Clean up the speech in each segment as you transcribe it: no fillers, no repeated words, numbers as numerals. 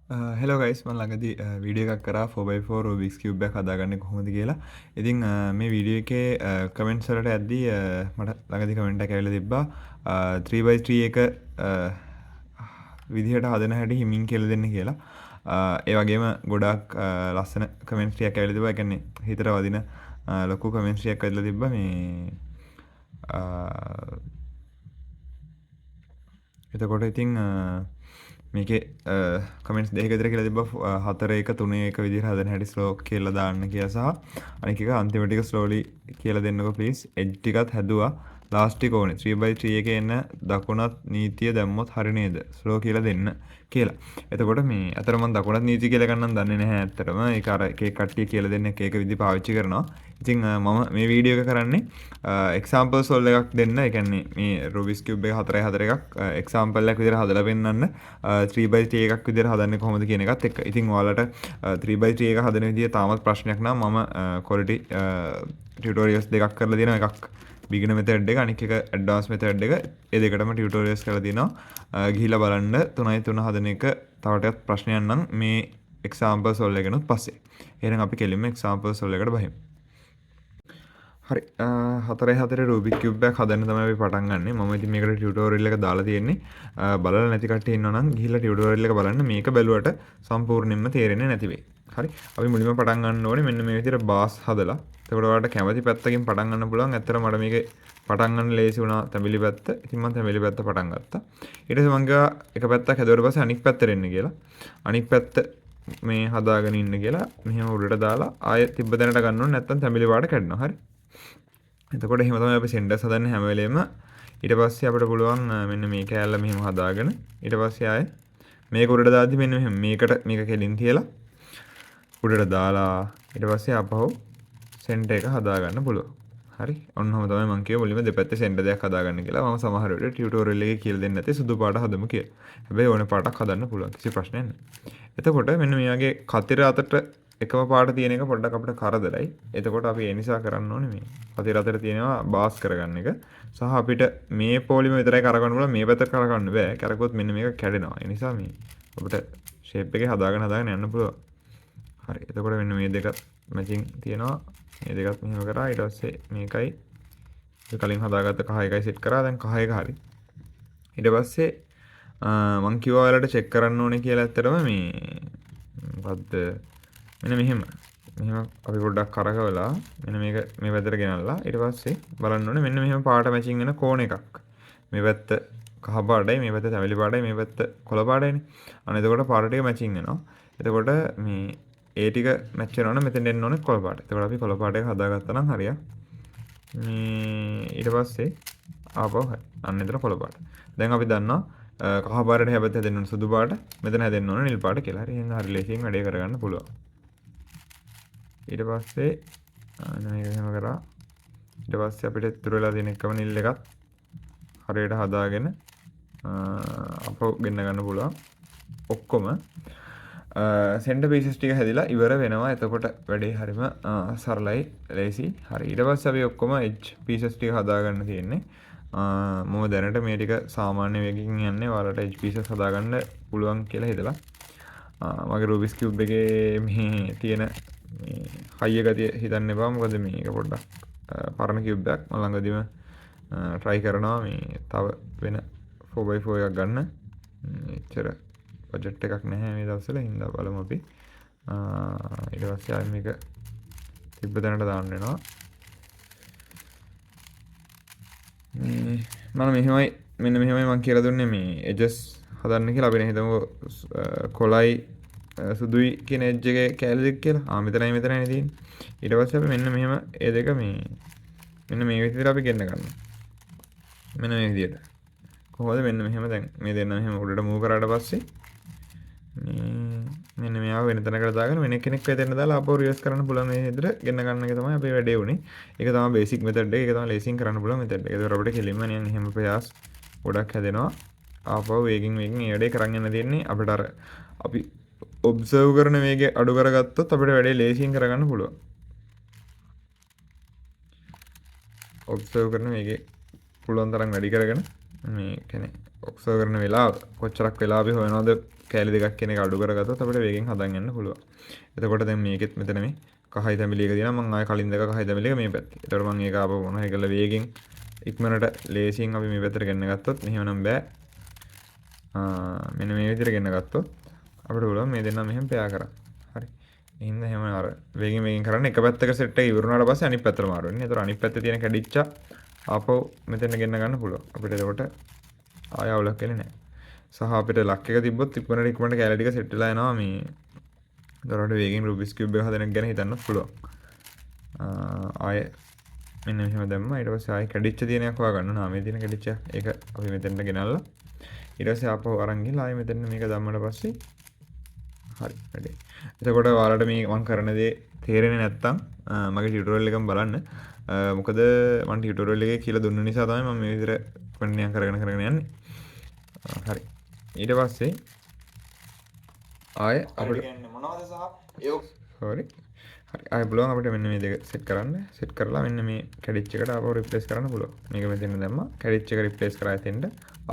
Hello guys මම ළඟදී video එකක් කරා 4x4 Rubik's Cube එකක් හදාගන්නේ කොහොමද කියලා. ඉතින් මේ වීඩියෝ එකේ කමෙන්ට්ස් වලට යද්දී මට ළඟදී කමෙන්ට් එකක් ඇවිල්ලා තිබ්බා 3x3 එක විදිහට හදන හැටි හිමින් කියලා දෙන්න කියලා. ඒ වගේම ගොඩාක් ලස්සන කමෙන්ට්ස් ටිකක් ඇවිල්ලා තිබ්බා. ඒ කියන්නේ හිතට වදින ලොකු කමෙන්ට්ස් ටිකක් ඇවිල්ලා තිබ්බා මේ එතකොට ඉතින් මේකේ කමෙන්ට්ස් දෙකක විතර කියලා තිබ්බා 4 1 3 1 විදිහට හදන හැටි ස්ලෝ කියලා දාන්න කියලා සහ අනික එක අන්තිම ටික ස්ලෝලි කියලා දෙන්නකෝ ප්ලීස්. එඩ් ටිකත් හැදුවා. ලාස්ට් ටික ඕනේ 3x3 එකේ එන දකුණත් නීතිය දැම්මොත් හරි නේද? ස්ලෝ කියලා දෙන්න කියලා. එතකොට මේ අතර මම දකුණත් නීතිය කියලා ගන්නම් දන්නේ නැහැ ඇත්තටම. ඒක අර එක කට්ටිය කියලා දෙන්න එක විදි පාවිච්චි කරනවා. ඉතින් මම මේ වීඩියෝ එක කරන්නේ එක්සාම්පල් සොල්ව එකක් දෙන්න. ඒ කියන්නේ මේ Rubik's Cube එක 4x4 එකක් එක්සාම්පල් එකක් විදිහට හදලා පෙන්නන්න 3x3 එකක් විදිහට හදන්නේ කොහොමද කියන එකත් එක්ක. ඉතින් ඔයාලට 3x3 එක හදන විදිය තාමත් ප්‍රශ්නයක් නම් මම quality tutorials දෙකක් කරලා දෙනවා. එකක් beginner method එක අනික එක advanced method එක. ඒ දෙකටම tutorials කරලා දෙනවා. ගිහිල්ලා බලන්න 3යි 3 හදන එක තව ටිකක් ප්‍රශ්නයක් නම් මේ example solve එකනොත් පස්සේ. එහෙනම් අපි කෙලින්ම example solve එකට බහිමු. හරි 4x4 Rubik's Cube එකක් හදන්න තමයි අපි පටන් ගන්නෙ. මම ඉතින් මේකට tutorial එක දාලා තියෙන්නේ. බලලා නැති කට්ටිය ඉන්නවා නම් ගිහිල්ලා tutorial එක බලන්න. මේක බැලුවට සම්පූර්ණයෙන්ම තේරෙන්නේ නැති වෙයි. හරි. අපි මුලින්ම පටන් ගන්න ඕනේ මෙන්න මේ විදිහට බාස් හදලා. එතකොට ඔයාලට කැමති පැත්තකින් පටන් ගන්න පුළුවන්. ඇත්තට මට මේකේ පටන් ගන්න ලේසි වුණා තැඹිලි පැත්ත. ඉතින් මම තැඹිලි පැත්ත පටන් ගත්තා. ඊට පස්සේ මම ගියා එක පැත්තක් හැදුවට පස්සේ අනිත් පැත්තට එන්න කියලා. අනිත් පැත්ත මේ හදාගෙන ඉන්න කියලා මෙහෙම උඩට දාලා ආයෙ තිබ්බ දැනට ගන්න ඕනේ නැත්නම් තැඹිලි පාට කැඩෙනවා. හරි. එතකොට එහෙම තමයි අපි සෙන්ටර්ස් හදන්නේ හැම වෙලේම. ඊට පස්සේ අපිට පුළුවන් මෙන්න මේ කෑල්ල මෙහෙම හදාගෙන ඊට පස්සේ ආයේ මේක උඩට දාද්දි මෙන්න මෙහෙම මේකට මේක කෙලින් තියලා උඩට දාලා ඊට පස්සේ ආපහු සෙන්ටර් එක හදාගන්න පුළුවන්. හරි. ඔන්නෝම තමයි මම කිව්වේ මුලින්ම දෙපැත්තේ සෙන්ටර් දෙකක් හදාගන්න කියලා. මම සමහර වෙලට ටියුටෝරියල් එකේ කියලා දෙන්නේ නැති සුදු පාට හදමු කියලා. හැබැයි ඕන පාටක් හදන්න පුළුවන්. කිසි ප්‍රශ්නයක් නැහැ. එතකොට මෙන්න මේ වගේ කතර අතට එකම පාට තියෙන එක පොඩ්ඩක් අපිට කරදරයි. එතකොට අපි ඒ නිසා කරන්න ඕනේ මේ කතර අතට තියෙනවා බාස් කරගන්න එක. සහ අපිට මේ පොලිම විතරයි කරගන්න පුළුවන්. මේ පැත්ත කරගන්න බෑ. කරගොත් මෙන්න මේක කැඩෙනවා. ඒ නිසා මේ අපිට ෂේප් එකේ හදාගෙන යන්න පුළුවන්. හරි. එතකොට මෙන්න මේ දෙක මැචින් තියෙනවා. මේ දෙකත් මෙහෙම කරා. ඊට පස්සේ මේකයි කලින් හදාගත්ත කහ එකයි සෙට් කරා. දැන් කහ එක හරි. ඊට පස්සේ මම කිව්වා ඔයාලට චෙක් කරන්න ඕනේ කියලා ඇත්තටම මේ මොකද්ද මෙන්න මෙහෙම අපි පොඩ්ඩක් කරකවලා මෙන්න මේක මේ පැත්තට ගෙනල්ලා ඊට පස්සේ බලන්න ඕනේ මෙන්න මෙහෙම පාට මැචින් වෙන කෝණ එකක්. මේ පැත්ත කහ පාටයි මේ පැත්ත තැඹිලි පාටයි මේ පැත්ත කොළ පාටයිනේ. අන්න එතකොට පාට ටික මැචින් වෙනවා. එතකොට මේ ඒ ටික මැච් වෙනවනම් මෙතෙන් එන්න ඕනේ කොළ පාට. එතකොට අපි කොළ පාට එක හදාගත්තා නම් හරියක්. මේ ඊට පස්සේ ආපහු හරි. අන්න එතන කොළ පාට. දැන් අපි දන්නවා කහ පාටට හැබැයි හැදෙන්න ඕන සුදු පාට. මෙතන හැදෙන්න ඕන නිල් පාට කියලා. හරි. එහෙනම් හරි ලේසියෙන් වැඩේ කරගන්න පුළුවන්. ඊට පස්සේ මේක එහෙම කරා. ඊට පස්සේ අපිට ඉතුරු වෙලා තියෙන එකම නිල් එකත් හරියට හදාගෙන අපෝ ගෙන්න ගන්න පුළුවන්. ඔක්කොම සෙන්ටර් පීසස් ටික හැදිලා ඉවර වෙනවා. එතකොට වැඩේ හරිම සරලයි ලේසි. හරි. ඊට පස්සේ අපි ඔක්කොම එජ් පීසස් ටික හදාගන්න තියෙන්නේ. මම දැනට මේ ටික සාමාන්‍ය වේගකින් යන්නේ. ඔයාලට එජ් පීසස් හදාගන්න පුළුවන් කියලා හිතලා. මගේ Rubik's Cube එකේ මේ තියෙන මේ හයිය ගතිය හිතන්න එපා. මොකද මේක පොඩ්ඩක් පරණ cube එකක්. මම ළඟදීම try කරනවා මේ තව වෙන 4x4 එකක් ගන්න. එච්චර බජට් එකක් නැහැ මේ දවස්වල. හින්දා බලමු අපි. ඊට පස්සේ ආයෙ මේක තිබ්බ තැනට දාන්න වෙනවා. මම මෙහෙමයි මෙන්න මෙහෙමයි මම කියලා දුන්නේ මේ edges හදන්න කියලා. අපි හිතමු කොළයි සුදුයි කියන edge එකේ කැලේ දෙක කියලා. මෙතනයි මෙතනයි තියෙන්නේ. ඊට පස්සේ අපි මෙන්න මෙහෙම ඒ දෙක මේ මෙන්න මේ විදිහට අපි ගෙන්න ගන්නවා. මෙන්න මේ විදිහට. කොහොමද මෙන්න මෙහෙම දැන් මේ දෙන්න මෙහෙම උඩට මූව් කරාට පස්සේ මෙන්න මෙයාව වෙන තැනකට දාගෙන වෙන කෙනෙක් වෙතෙන් දාලා ආපහු රිවර්ස් කරන්න පුළුවන් මේ විදිහට ගෙන්න ගන්න එක තමයි අපේ වැඩේ උනේ. ඒක තමයි බේසික් මෙතඩ් එක. ඒක තමයි ලේසියෙන් කරන්න පුළුවන් මෙතඩ් එක. ඒක අපිට කෙලින්ම නිකන් එහෙම ප්‍රයාස් ගොඩක් හැදෙනවා. ආපහු වේගින් මේ වැඩේ කරන් යන්න තියෙන්නේ. අපිට අර අපි ඔබ්සර්ව් කරන වේගය අඩු කරගත්තොත් අපිට වැඩේ ලේසියෙන් කරගන්න පුළුවන්. ඔබ්සර්ව් කරන වේගය පුළුවන් තරම් වැඩි කරගෙන මේ කියන්නේ ඔබ්සර්ව් කරන වෙලාව කොච්චරක් වෙලා අපි හොයනවද කෑලි දෙකක් කියන එක අඩු කරගත්තොත් අපිට වේගෙන් හදන් යන්න පුළුවන්. එතකොට දැන් මේකෙත් මෙතන මේ කහයි තැඹිලි එක දිනා මම ආයෙ කලින් දෙක කහයි තැඹිලි එක මේ පැත්තේ. එතකොට මම ඒක ආපහු මොනවා කරලා වේගෙන් ඉක්මනට ලේසියෙන් අපි මේ පැත්තට ගෙන්න ගත්තොත් මෙහෙම නම් බෑ. මෙන්න මේ විදිහට ගෙන්න ගත්තොත් අපිට පුළුවන් මේ දෙන්නා මෙහෙම පෙයා කරන්න. හරි. එහෙනම් එහෙම අර වේගෙන් කරන්න එක පැත්තක සෙට් එක ඉවරුනාට පස්සේ අනිත් පැත්තට මාරු වෙන්නේ. එතකොට අනිත් පැත්තේ තියෙන කැඩිච්ච ආපහු මෙතන ගෙන්න ගන්න පුළුවන්. අපිට එතකොට ආය අවුලක් වෙන්නේ නැහැ. සහ අපිට ලක් එක තිබ්බොත් ඉක්මනට කැලේ ටික සෙට් වෙලා යනවා මේ. එතකොට වේගෙන් රුබික්ස් කියුබ් එක හදන එක ගැන හිතන්නත් පුළුවන්. ආය මෙන්න මෙහෙම දැම්මා. ඊට පස්සේ ආය කැඩිච්ච තියෙනයක් හොයාගන්න ඕන. මේ තියෙන කැඩිච්ච ඒක අපි මෙතෙන්ට ගෙනල්ලා ඊට පස්සේ ආපහු අරන් ගිහලා ආයෙ මෙතන මේක දැම්මට පස්සේ හරි වැඩේ. එතකොට ඔයාලට මේ මම කරන දේ තේරෙන්නේ නැත්නම් මගේ ටියුටෝරියල් එකම බලන්න. මොකද මම ටියුටෝරියල් එකේ කියලා දුන්න නිසා තමයි මම මේ විදිහට කන්ටිනියු කරගෙන යන්නේ. හරි. ඊට පස්සේ ආයෙ අපිට කියන්නේ මොනවද සහ ඒක sorry. හරි. ආයෙ පුළුවන් අපිට මෙන්න මේ දෙක සෙට් කරන්න. සෙට් කරලා මෙන්න මේ කැඩිච් එකට ආපහු රිප්ලේස් කරන්න පුළුවන්. මේක මෙතන දැම්මා. කැඩිච් එක රිප්ලේස් කරා එතෙන්ට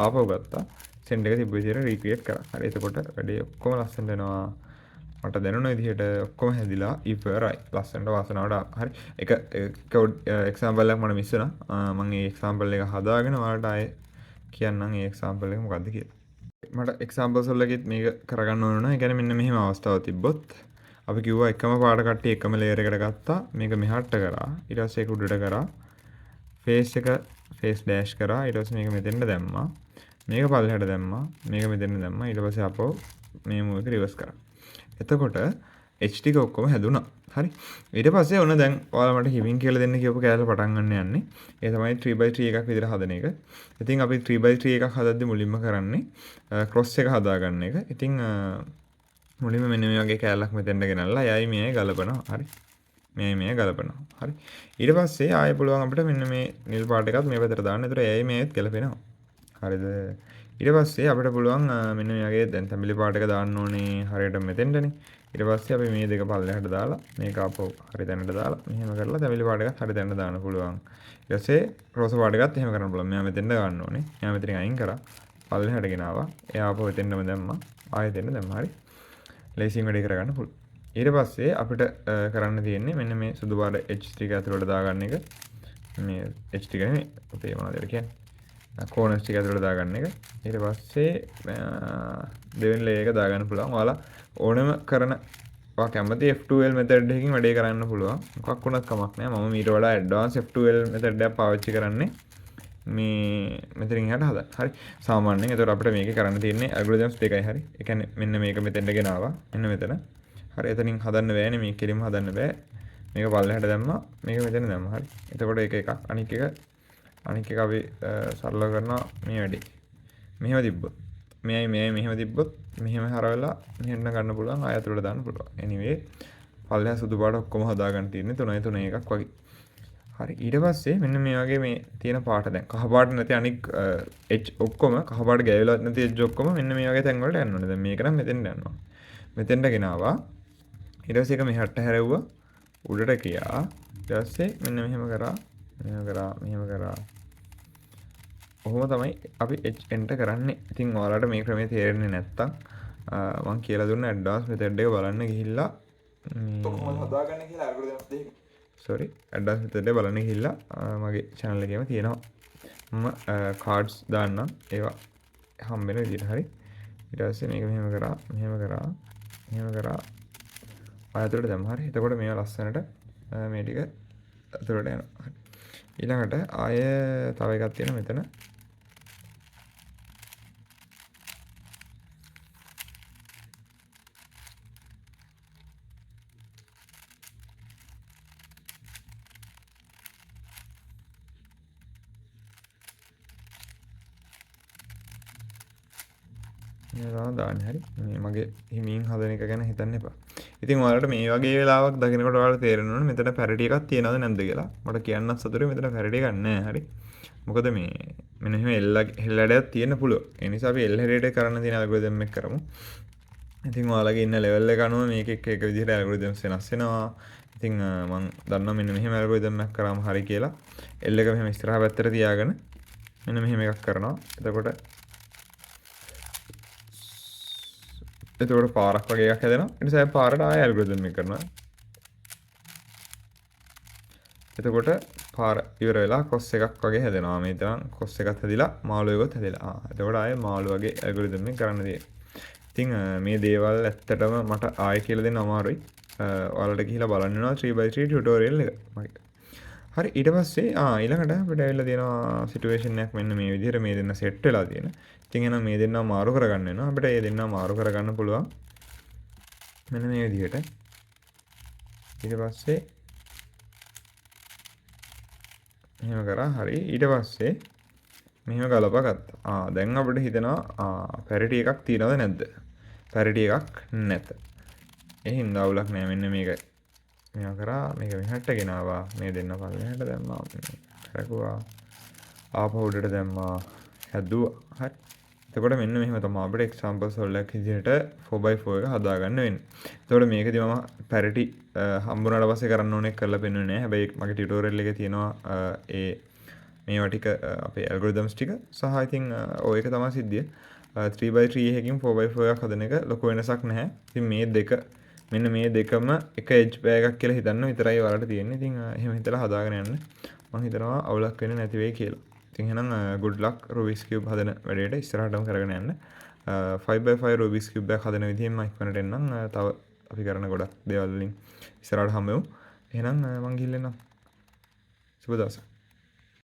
ආපහු ගත්තා. සෙන්ඩ් එක තිබ්බ විදිහට රීක්‍රියේට් කරා. හරි. එතකොට වැඩේ ඔක්කොම ලස්සනට එනවා. මට දැනුණ විදිහට ඔක්කොම හැදිලා ඉවරයි. ලස්සනට වාසනාවට හරි. එක එක්සැම්පල් එකක් මට මිස් වුණා. මම මේ එක්සැම්පල් එක හදාගෙන ඔයාලට ආයෙ කියන්නම් මේ එක්සැම්පල් එක මොකද්ද කියලා. මට එක්සැම්පල්ස් වලකෙත් මේක කරගන්න ඕන නෑ. ඒ කියන්නේ මෙන්න මෙහෙම අවස්ථාවක් තිබ්බොත් අපි කිව්වා එකම පාට කට්ටිය එකම ලේයර් එකට ගත්තා. මේක මෙහාට කරා. ඊට පස්සේ ඒක උඩට කරා. ෆේස් එක ෆේස් ඩෑෂ් කරා. ඊට පස්සේ මේක මෙතෙන්ට දැම්මා. මේක පල්ලෙහාට දැම්මා. මේක මෙතෙන්ට දැම්මා. ඊට පස්සේ අපෝ මේ මූව එක රිවර්ස් කරා. එතකොට H ටික ඔක්කොම හැදුනා. හරි. ඊට පස්සේ ඔන්න දැන් ඔයාලා මට හිමින් කියලා දෙන්න කියපු කෑල්ල පටන් ගන්න යන්නේ. ඒ තමයි 3x3 එකක් විදිහට හදන එක. ඉතින් අපි 3x3 එකක් හදද්දි මුලින්ම කරන්නේ ක්‍රොස් එක හදාගන්න එක. ඉතින් මුලින්ම මෙන්න මේ වගේ කෑල්ලක් මෙතෙන්ට ගෙනල්ලා යයි මෙයයි ගලපනවා. හරි. මෙයයි ගලපනවා. හරි. ඊට පස්සේ ආයෙ පුළුවන් අපිට මෙන්න මේ නිල් පාට එකත් මේ පැත්තට දාන්න. ඒතර යයි මෙයයිත් ගලපෙනවා. හරිද? ඊට පස්සේ අපිට පුළුවන් මෙන්න මේ වගේ දැන් තැඹිලි පාට එක දාන්න ඕනේ හරියට මෙතෙන්ටනේ. ඊට පස්සේ අපි මේ දෙක පල්ලෙහාට දාලා මේක ආපහු හරි තැනට දාලා මෙහෙම කරලා තැඹිලි පාට එකත් හරි තැනට දාන්න පුළුවන්. ඊට පස්සේ රෝස පාට එකත් එහෙම කරන්න පුළුවන්. මෙයා මෙතෙන්ට ගන්න ඕනේ. මෙයා මෙතනින් අයින් කරා. පල්ලෙහාට ගෙනාවා. එයා ආපහු එතෙන්ටම දැම්මා. ආයෙ දෙන්න දැම්මා. හරි. ලේසියෙන් වැඩේ කරගන්න පුළුවන්. ඊට පස්සේ අපිට කරන්න තියෙන්නේ මෙන්න මේ සුදු පාට H3 එක ඇතුළට දාගන්න එක. මේ H ටික නෙමෙයි. අපේ මොනවද කියන්නේ? කෝනස් ටික ඇතුළට දාගන්න එක. ඊට පස්සේ දෙවෙනි ලේයර් එක දාගන්න පුළුවන්. ඔයාලා ඕනම කරන ඔයා කැමති F2L method එකකින් වැඩේ කරන්න පුළුවන්. මොකක් වුණත් කමක් නැහැ. මම ඊට වඩා advanced F2L method එකක් පාවිච්චි කරන්නේ මේ මෙතනින් එහාට හදන්න. හරි. සාමාන්‍යයෙන් ඒතකොට අපිට මේකේ කරන්න තියෙන්නේ algorithms දෙකයි. හරි. ඒ කියන්නේ මෙන්න මේක මෙතෙන්ට ගෙනාවා. මෙන්න මෙතන. හරි. එතනින් හදන්න බෑනේ. මේක කෙලින්ම හදන්න බෑ. මේක පල්ලෙහාට දැම්මා. මේක මෙතන දැම්මා. හරි. එතකොට ඒක එකක්. අනික් එක අපි සරලව කරනවා මේ වැඩේ. මෙහෙම තිබ්බොත් මෙයයි මෙහෙම තිබ්බොත් මෙහෙම හරවලා මෙහෙන්න ගන්න පුළුවන්. ආය ඇතුළට දාන්න පුළුවන්. anyway පල්ලෙහා සුදු පාට ඔක්කොම හදාගන්න තියෙන්නේ 3 එකක් වගේ. හරි. ඊට පස්සේ මෙන්න මේ වගේ මේ තියෙන පාට දැන් කහ පාට නැති අනික් H ඔක්කොම කහ පාට ගෑවිලා නැති H ඔක්කොම මෙන්න මේ වගේ තැන් වලට යන්න ඕනේ. දැන් මේක නම් මෙතෙන්ට යනවා. මෙතෙන්ට ගෙනාවා. ඊට පස්සේ ඒක මෙහාට හැරෙව්වා. උඩට ගියා. ඊට පස්සේ මෙන්න මෙහෙම කරා. මෙහෙම කරා. ඔහොම තමයි අපි H enter කරන්නේ. ඉතින් ඔයාලට මේ ක්‍රමය තේරෙන්නේ නැත්තම් මම කියලා දුන්න advanced method එක බලන්න ගිහිල්ලා මේ කොහොමද හදාගන්නේ කියලා algorithms දෙක. sorry advanced method එක බලන්න ගිහිල්ලා මගේ channel එකේම තියෙනවා. මම cards දාන්නම්. ඒවා හම්බෙන විදිහට හරි. ඊට පස්සේ මේක මෙහෙම කරා. ආයතනට දැම්ම හරි. එතකොට මේවා ලස්සනට මේ ටික අතුරට යනවා. හරි. ඊළඟට ආය තව එකක් තියෙනවා මෙතන. දාන්න හරි. මේ මගේ හිමින් හදන එක ගැන හිතන්න එපා. ඉතින් ඔයාලට මේ වගේ වෙලාවක් දකිනකොට ඔයාලට තේරෙන්න ඕනේ මෙතන පැරිටි එකක් තියනවද නැද්ද කියලා. මට කියන්නත් සතුටුයි මෙතන පැරිටි එකක් නැහැ. හරි. මොකද මේ මෙන්න එහෙම එල් හැඩයක් තියෙන්න පුළුවන්. ඒ නිසා අපි එල් හැඩයට කරන්න තියෙන ඇල්ගොරිතම් එක කරමු. ඉතින් ඔයාලගේ ඉන්න ලෙවල් එක අනුව මේක එක විදිහට ඇල්ගොරිතම්ස් වෙනස් වෙනවා. ඉතින් මම දන්නවා මෙන්න මෙහෙම ඇල්ගොරිතම් එකක් කරාම හරි කියලා. එල් එක මෙහෙම ඉස්සරහා පැත්තට තියාගෙන මෙන්න මෙහෙම එකක් කරනවා. එතකොට එතකොට පාරක් වගේ එකක් හැදෙනවා. ඊට පස්සේ පාරට ආයෙ ඇල්ගොරිතම් එක කරනවා. එතකොට පාර ඉවර වෙලා කොස් එකක් වගේ හැදෙනවා. මේ තරම් කොස් එකක් හැදිලා මාළු එකත් හැදිලා. එතකොට ආයෙ මාළු වගේ ඇල්ගොරිතම් එක කරන්න තියෙනවා. ඉතින් මේ දේවල් ඇත්තටම මට ආයෙ කියලා දෙන්න අමාරුයි. ඔයාලට ගිහිල්ලා බලන්න වෙනවා 3x3 ටියුටෝරියල් එක මගේ. හරි ඊට පස්සේ ඊළඟට අපිට ඇවිල්ලා තියෙනවා සිටුේෂන් එකක් මෙන්න මේ විදිහට මේ දෙන්න සෙට් වෙලා තියෙන. ඉතින් එහෙනම් මේ දෙන්නා මාරු කරගන්න වෙනවා. අපිට මේ දෙන්නා මාරු කරගන්න පුළුවන්. මෙන්න මේ විදිහට. ඊට පස්සේ එහෙම කරා හරි ඊට පස්සේ මෙහෙම ගලපා ගත්තා. දැන් අපිට හිතෙනවා පැරිටි එකක් තියනවද නැද්ද? පැරිටි එකක් නැත. ඒ හින්දා අවුලක් නෑ මෙන්න මේක. මෙයා කරා මේක මෙහාට ගෙනාවා. මේ දෙන්න පල්ලෙහාට දැම්මා. කරකුවා. ආපහු උඩට දැම්මා. හැදුවා. හරි. එතකොට මෙන්න මෙහෙම තමයි අපිට එක්සැම්පල්ස් වලක් විදිහට 4x4 එක හදාගන්න වෙන්නේ. එතකොට මේකදී මම පැරිටි හම්බුනාට පස්සේ කරන්න ඕනේ කරලා පෙන්වන්නේ නැහැ. හැබැයි මගේ ටියුටෝරියල් එකේ තියෙනවා ඒ මේවා ටික අපේ ඇල්ගොරිතම්ස් ටික සහ ඉතින් ඔය එක තමයි සිද්ධිය. 3x3 එකකින් 4x4 එකක් හදන එක ලොකු වෙනසක් නැහැ. ඉතින් මේ දෙක මෙන්න මේ දෙකම එක එජ් බෑ එකක් කියලා හිතන්න විතරයි ඔයාලට තියෙන්නේ. ඉතින් එහෙම හිතලා හදාගෙන යන්න. මම හිතනවා අවුලක් වෙන්නේ නැති වෙයි කියලා. ඉතින් එහෙනම් good luck Rubik's Cube හදන වැඩේට ඉස්සරහටම කරගෙන යන්න. 5x5 Rubik's Cube එකක් හදන විදිහෙන් මම ඉක්මනට එන්නම්. තව අපි කරන ගොඩක් දේවල් වලින් ඉස්සරහට හම්බෙමු. එහෙනම් මං ගිහින් එන්නම්. සුබ දවසක්.